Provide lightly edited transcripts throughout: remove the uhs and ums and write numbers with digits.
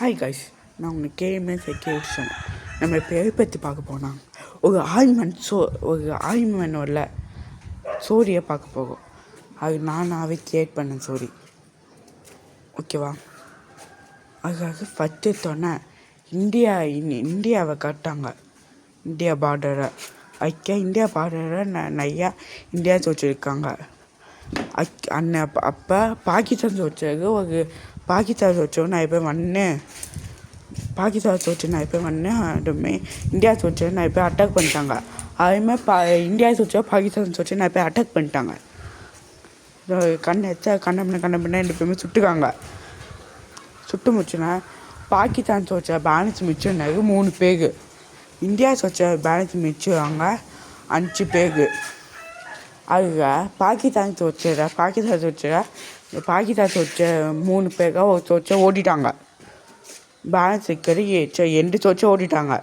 Hi guys, நான் உங்களுக்கு KMS எக்யூஷன் நம்ம இப்போ எதை பற்றி பார்க்க போனால் ஒரு ஆயின்மென்னோட ஸ்டோரியை பார்க்க போகும். அது நானாகவே கிரியேட் பண்ண ஸ்டோரி, ஓகேவா? அதுக்காக ஃபஸ்ட்டு எடுத்தோன்னே இந்தியாவை காட்டாங்க. இந்தியா பார்டரை இந்தியா பார்டரை நிறையா இந்தியாஸ் வச்சுருக்காங்க. அப்போ பாகிஸ்தான் வச்சது பாகிஸ்தான் வச்சோம் நான் இப்போ வந்தேன். அதுவுமே இந்தியா வச்சு நான் இப்போ அட்டாக் பண்ணிட்டாங்க. அதுமாதிரி இந்தியா வச்சோ பாகிஸ்தான் வச்சு நான் இப்போ அட்டாக் பண்ணிட்டாங்க. கண்ண ரெண்டு பேருமே சுட்டுக்காங்க. சுட்டு முடிச்சுன்னா பாகிஸ்தான் வச்ச பேலன்ஸ் மிச்சம் 3 பேர், இந்தியா வச்ச பேலன்ஸ் மிச்சம் 5 பேர். அதுக்கு பாகிஸ்தான் வச்ச 3 பேருக்கா ஒரு தோச்சா ஓடிட்டாங்க. பேலன்ஸ் இருக்கிறது 2 தோச்சா ஓடிட்டாங்க.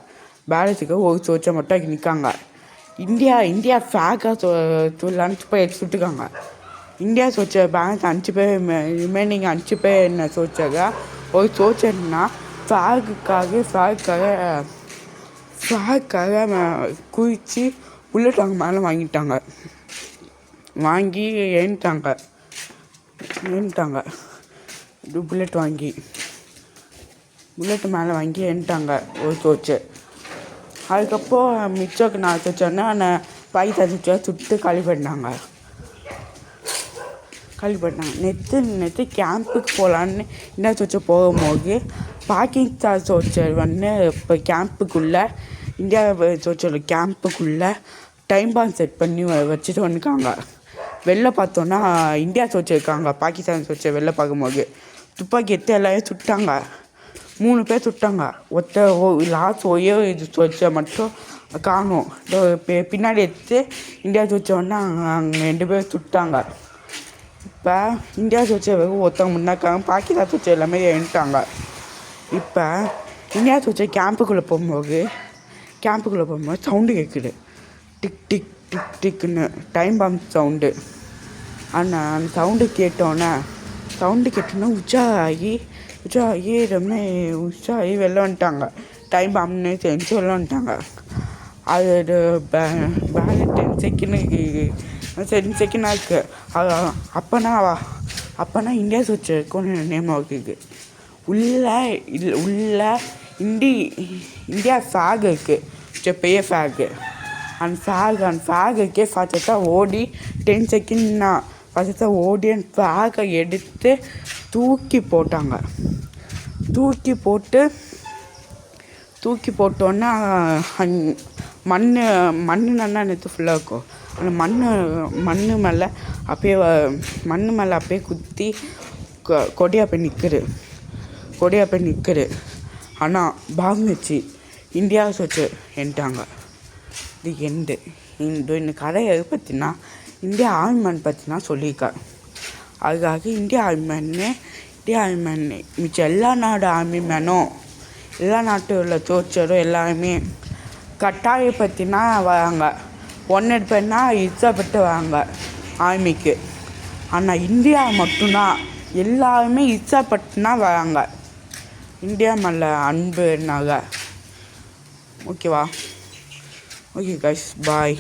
பேலன்ஸுக்கு ஒரு தோச்சா மட்டும் நிற்காங்க. இந்தியா ஃபேக்காக சொல்லலான்னு போய் சுட்டுக்காங்க. இந்தியா வச்ச பேலன்ஸ் 5 பேர், ரிமைனிங் 5 பேர் என்ன தோச்சாங்க. ஒரு தோச்சன்னா ஃபேக்காக குதித்து புல்லட் அவங்க மேலே வாங்கி ஏன்ட்டாங்க. புல்லட் மேலே வாங்கி ஏன்ட்டாங்க ஒரு தோச்சு. அதுக்கப்புறம் மிச்சம் 4 தோச்சோன்னா பாகிஸ்தான் தோச்சா சுட்டு காலி பண்ணாங்க. நேற்று கேம்புக்கு போகலான்னு இந்தியா தோச்ச போகும்போது பாகிஸ்தான் தோச்சர் இப்போ கேம்புக்குள்ளே இந்தியா தோச்சோட கேம்புக்குள்ளே டைம் பாம் செட் பண்ணி வச்சுட்டு வந்துருக்காங்க. வெளில பார்த்தோன்னா இந்தியா தோச்சிருக்காங்க. பாகிஸ்தான் தோச்ச வெளில பார்க்கும்போது துப்பாக்கி எடுத்து எல்லாரையும் சுட்டாங்க. 3 பேர் சுட்டாங்க. லாஸ்ட் இது தோச்ச மட்டும் காணும். பின்னாடி எடுத்து இந்தியா தோச்சோன்னா அங்கே 2 பேர் சுட்டாங்க. இப்போ இந்தியா தோச்ச ஒருத்தவங்க முன்னாக்காங்க, பாகிஸ்தான் தோச்ச எல்லாமே எழுந்துட்டாங்க. இப்போ இந்தியா தோச்ச கேம்புக்குள்ளே போகும்போது சவுண்டு கேட்குது. டிக் டிக் டிக் டிக்குன்னு டைம் பாம் சவுண்டு. ஆனால் அந்த சவுண்டு கேட்டோன்னே உற்சாகி வெளில வந்துட்டாங்க. டைம் பாம்னு தெரிஞ்சு வெளில வந்துட்டாங்க. அது பேலு 10 செகண்ட் ஆயிருக்கு. அப்போனா இந்தியா வச்சுருக்கோன்னு நேம் இருக்குது. உள்ள இந்தியா ஃபேக் இருக்குது, பெரிய ஃபேக்கு. அந்த ஃபேகுக்கே பார்த்தா ஓடி 10 செகண்ட்னா பார்த்தா ஓடி அந்த ஃபேகை எடுத்து தூக்கி போட்டோன்னா மண் நல்லா நேற்று ஃபுல்லாக இருக்கும். அந்த மண் மேலே அப்படியே குத்தி கொடியாக போய் நிற்குது. ஆனால் பாம்பு வச்சு இந்தியா வச்சு என்ட்டாங்க. இது இந்த கதை எது பற்றினா இந்தியா ஆர்மிமேன் பற்றினா சொல்லியிருக்கேன். அதுக்காக இந்தியா ஆர்மிமேன் மிச்சம் எல்லா நாடு ஆர்மிமேனும் எல்லா நாட்டில் உள்ள தோச்சரும் எல்லாருமே கட்டாய பற்றினா வராங்க. 100 பேர்னா இஷ்டப்பட்டு வராங்க ஆர்மிக்கு. ஆனால் இந்தியா மட்டும்தான் எல்லாருமே இஷ்டப்பட்டுனா வராங்க. இந்தியா மேலே அன்புனாங்க. ஓகேவா? ஓகே கைஸ், பாய்.